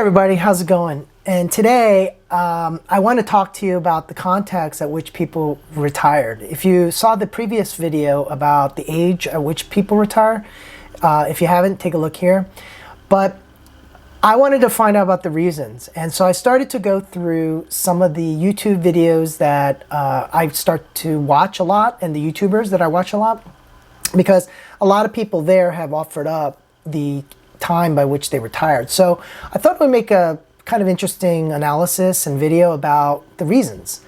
everybody, how's it going? And today I want to talk to you about the context at which people retired. If you saw the previous video about the age at which people retire, if you haven't, take a look here. But I wanted to find out about the reasons. And so I started to go through some of the YouTube videos that I start to watch a lot, and the YouTubers that I watch a lot, because a lot of people there have offered up the time by which they retired. So I thought we'd make a kind of interesting analysis and video about the reasons.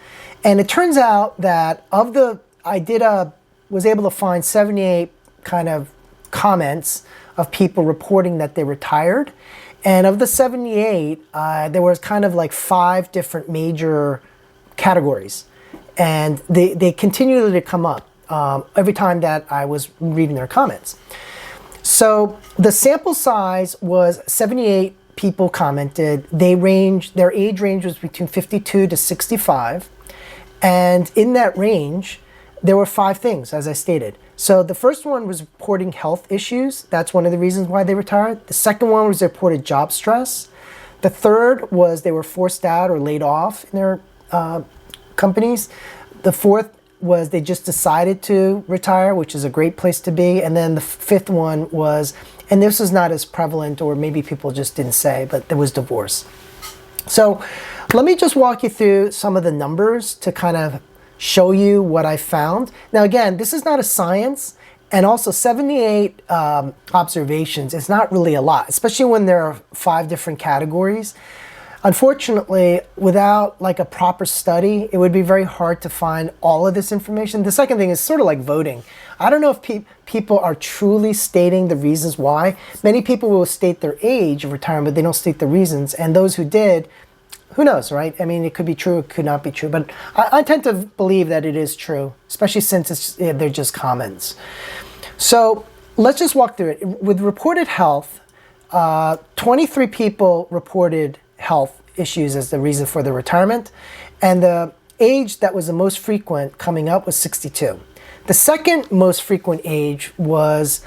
And it turns out that was able to find 78 kind of comments of people reporting that they retired. And of the 78, there was kind of like 5 different major categories. And they continually to come up every time that I was reading their comments. So the sample size was 78 people commented. Their age range was between 52 to 65. And in that range, there were 5 things, as I stated. So the first one was reporting health issues. That's one of the reasons why they retired. The second one was they reported job stress. The third was they were forced out or laid off in their companies. The fourth was they just decided to retire, which is a great place to be. And then the fifth one was, and this is not as prevalent, or maybe people just didn't say, but there was divorce. So let me just walk you through some of the numbers to kind of show you what I found. Now again, this is not a science, and also 78 observations is not really a lot, especially when there are 5 different categories. Unfortunately, without like a proper study, it would be very hard to find all of this information. The second thing is sort of like voting. I don't know if people are truly stating the reasons why. Many people will state their age of retirement, but they don't state the reasons. And those who did, who knows, right? I mean, it could be true, it could not be true. But I tend to believe that it is true, especially since they're just comments. So let's just walk through it. With reported health, 23 people reported health issues as the reason for the retirement, and the age that was the most frequent coming up was 62. The second most frequent age was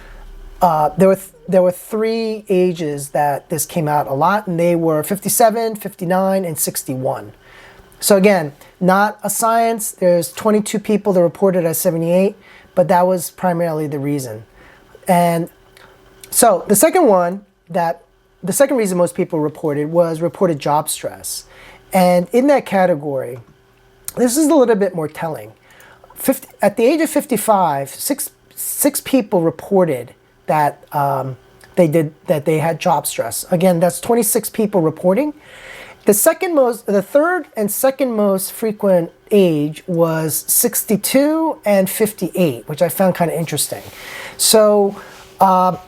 there were 3 ages that this came out a lot, and they were 57, 59, and 61. So again, not a science. There's 22 people that reported as 78, but that was primarily the reason. And so the second reason most people reported job stress. And in that category, this is a little bit more telling. At the age of 55, six people reported that they had job stress. Again, that's 26 people reporting. The third and second most frequent age was 62 and 58, which I found kind of interesting. So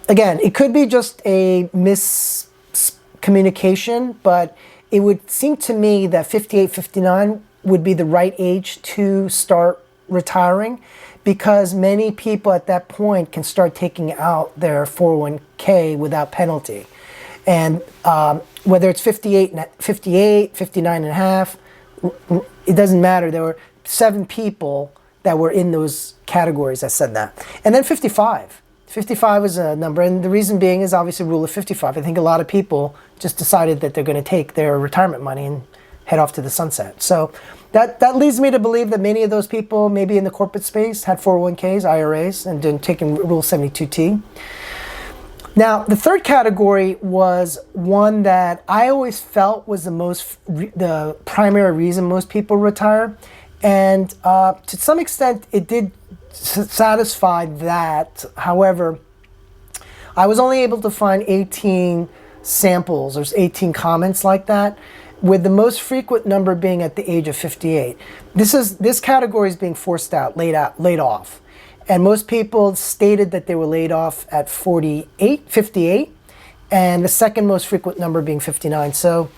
again, it could be just a miscommunication, but it would seem to me that 58, 59 would be the right age to start retiring, because many people at that point can start taking out their 401k without penalty. And whether it's 58, 59 and a half, it doesn't matter. There were 7 people that were in those categories that said that. And then 55. 55 is a number, and the reason being is obviously rule of 55. I think a lot of people just decided that they're going to take their retirement money and head off to the sunset. So that leads me to believe that many of those people, maybe in the corporate space, had 401ks, IRAs, and didn't take in Rule 72T. Now, the third category was one that I always felt was the primary reason most people retire. And to some extent, it did satisfy that. However, I was only able to find 18 samples or 18 comments like that, with the most frequent number being at the age of 58. This category is being forced out, laid off. And most people stated that they were laid off at 58, and the second most frequent number being 59. So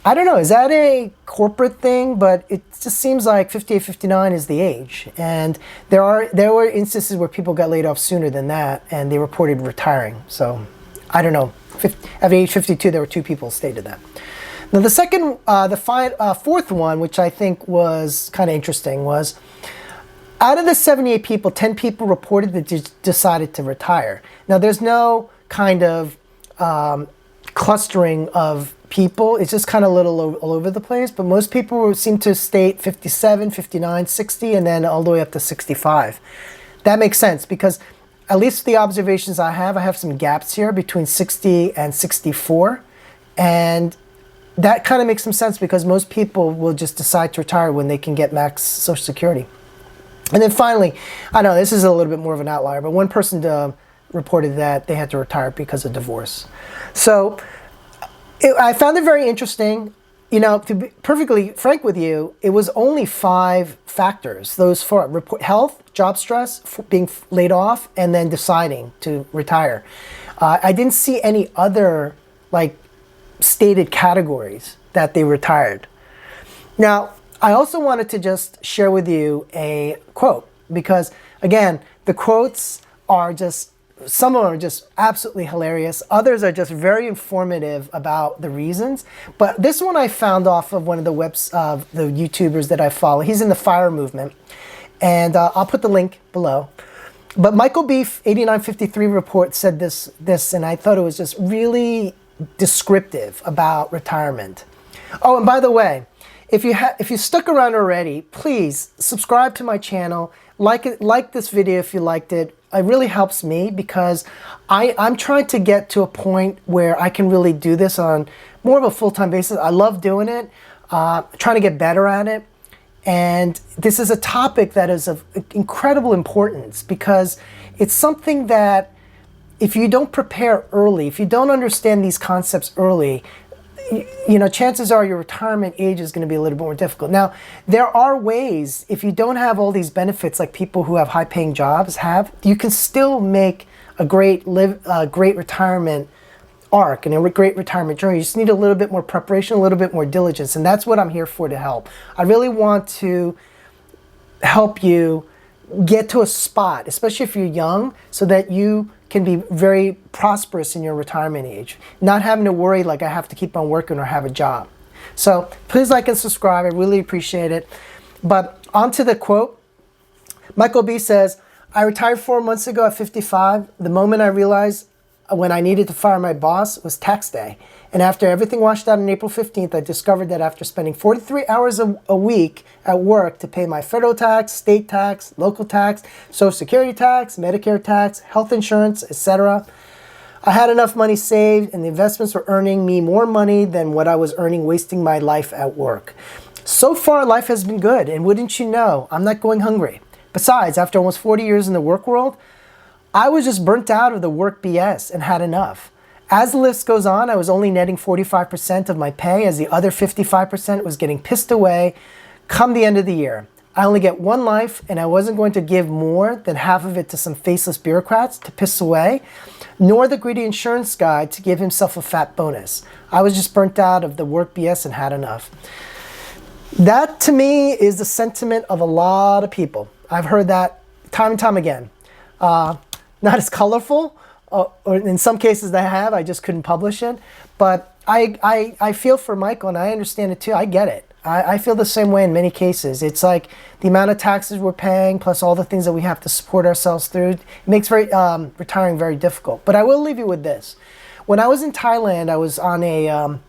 I don't know, is that a corporate thing? But it just seems like 58, 59 is the age. And there were instances where people got laid off sooner than that, and they reported retiring. So I don't know. At age 52, there were 2 people stated that. Now the fourth one, which I think was kind of interesting, was out of the 78 people, 10 people reported that they decided to retire. Now there's no kind of clustering of people, it's just kind of a little all over the place, but most people seem to state 57, 59, 60, and then all the way up to 65. That makes sense because at least the observations I have some gaps here between 60 and 64. And that kind of makes some sense because most people will just decide to retire when they can get max Social Security. And then finally, I know this is a little bit more of an outlier, but one person reported that they had to retire because of divorce. So I found it very interesting. You know, to be perfectly frank with you, it was only 5 factors. Those 4: health, job stress, being laid off, and then deciding to retire. I didn't see any other like stated categories that they retired. Now, I also wanted to just share with you a quote because, again, the quotes are just, some of them are just absolutely hilarious. Others are just very informative about the reasons. But this one I found off of one of the the YouTubers that I follow. He's in the FIRE movement. And I'll put the link below. But Michael Beef 8953 report said this, and I thought it was just really descriptive about retirement. Oh, and by the way, if you stuck around already, please subscribe to my channel, like this video if you liked it. It really helps me because I'm trying to get to a point where I can really do this on more of a full-time basis. I love doing it, trying to get better at it. And this is a topic that is of incredible importance because it's something that if you don't prepare early, if you don't understand these concepts early, you know, chances are your retirement age is going to be a little bit more difficult. Now, there are ways, if you don't have all these benefits like people who have high-paying jobs have, you can still make a great retirement arc and a great retirement journey. You just need a little bit more preparation, a little bit more diligence, and that's what I'm here for to help. I really want to help you get to a spot, especially if you're young, so that you can be very prosperous in your retirement age, not having to worry like I have to keep on working or have a job. So please like and subscribe. I really appreciate it. But on to the quote. Michael B says, "I retired 4 months ago at 55. The moment I realized when I needed to fire my boss was tax day. And after everything washed out on April 15th, I discovered that after spending 43 hours a week at work to pay my federal tax, state tax, local tax, Social Security tax, Medicare tax, health insurance, etc., I had enough money saved and the investments were earning me more money than what I was earning wasting my life at work. So far, life has been good, and wouldn't you know, I'm not going hungry. Besides, after almost 40 years in the work world, I was just burnt out of the work BS and had enough. As the list goes on, I was only netting 45% of my pay as the other 55% was getting pissed away come the end of the year. I only get one life and I wasn't going to give more than half of it to some faceless bureaucrats to piss away, nor the greedy insurance guy to give himself a fat bonus. I was just burnt out of the work BS and had enough." That to me is the sentiment of a lot of people. I've heard that time and time again. Not as colorful, or in some cases I just couldn't publish it. But I feel for Michael and I understand it too. I get it. I feel the same way in many cases. It's like the amount of taxes we're paying plus all the things that we have to support ourselves through. It makes retiring very difficult. But I will leave you with this. When I was in Thailand, I was on a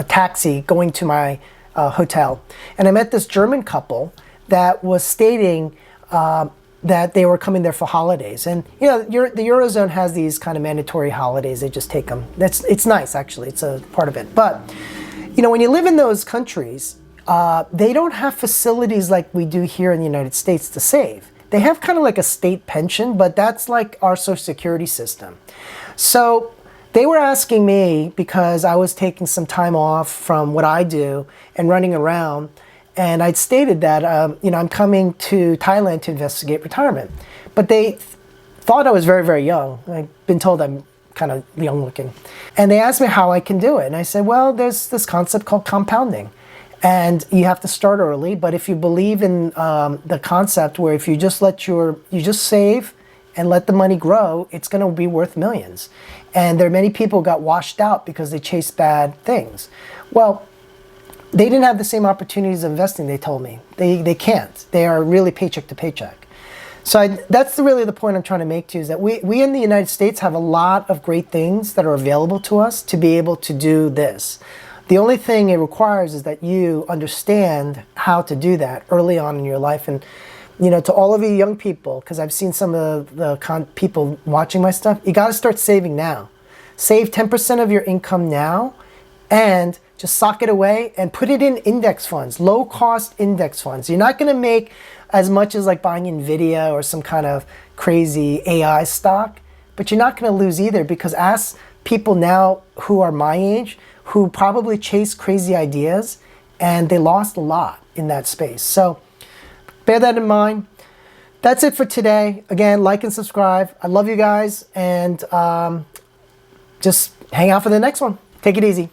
taxi going to my hotel. And I met this German couple that was stating that they were coming there for holidays. And you know, the Eurozone has these kind of mandatory holidays. They just take them. It's nice, actually. It's a part of it. But you know, when you live in those countries, they don't have facilities like we do here in the United States to save. They have kind of like a state pension, but that's like our Social Security system. So they were asking me, because I was taking some time off from what I do and running around, and I'd stated that, you know, I'm coming to Thailand to investigate retirement. But they thought I was very, very young. I've been told I'm kind of young looking. And they asked me how I can do it. And I said, well, there's this concept called compounding. And you have to start early. But if you believe in the concept where if you just you just save and let the money grow, it's going to be worth millions. And there are many people who got washed out because they chased bad things. Well, they didn't have the same opportunities of investing, they told me. They can't. They are really paycheck to paycheck. So that's really the point I'm trying to make to you, is that we in the United States have a lot of great things that are available to us to be able to do this. The only thing it requires is that you understand how to do that early on in your life. And you know, to all of you young people, because I've seen some of the people watching my stuff, you got to start saving now. Save 10% of your income now and just sock it away and put it in index funds, low cost index funds. You're not going to make as much as like buying NVIDIA or some kind of crazy AI stock, but you're not going to lose either, because ask people now who are my age who probably chase crazy ideas and they lost a lot in that space. So bear that in mind. That's it for today. Again, like and subscribe. I love you guys, and just hang out for the next one. Take it easy.